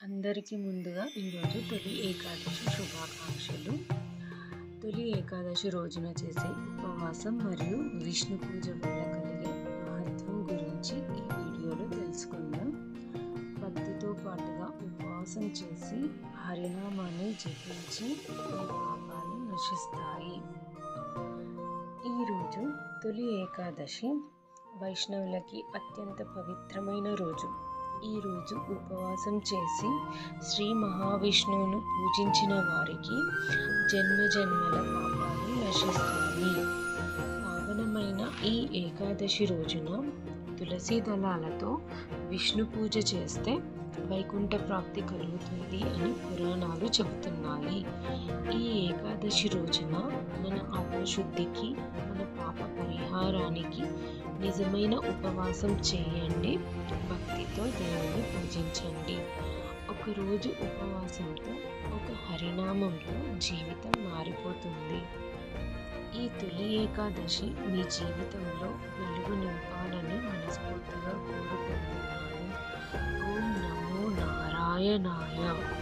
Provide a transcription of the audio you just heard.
అందరికీ ముందుగా ఈరోజు తొలి ఏకాదశి శుభాకాంక్షలు. తొలి ఏకాదశి రోజున చేసే ఉపవాసం మరియు విష్ణు పూజ వల్ల కలిగే మహత్వం గురించి ఈ వీడియోలో తెలుసుకుందాం. భక్తితో పాటుగా ఉపవాసం చేసి హరినామాన్ని జపించి మీ పాపాలు నశిస్తాయి. ఈరోజు తొలి ఏకాదశి వైష్ణవులకి అత్యంత పవిత్రమైన రోజు. ఈరోజు ఉపవాసం చేసి శ్రీ మహావిష్ణువును పూజించిన వారికి జన్మజన్మల పాపాలు నశిస్తాయి. పావనమైన ఈ ఏకాదశి రోజున తులసి దళాలతో విష్ణు పూజ చేస్తే వైకుంఠ ప్రాప్తి కలుగుతుంది అని పురాణాలు చెబుతున్నాయి. ఈ ఏకాదశి రోజున మన ఆత్మశుద్ధికి, మన పాప పరిహారానికి నిజమైన ఉపవాసం చేయండి. భక్తితో దేవుని పూజించండి. ఒకరోజు ఉపవాసంతో, ఒక హరినామంతో జీవితం మారిపోతుంది. ఈ తొలి ఏకాదశి మీ జీవితంలో వెలుగు నింపాలని మనస్ఫూర్తిగా కోరుకుంటున్నాను. ఓం నమో నారాయణాయ.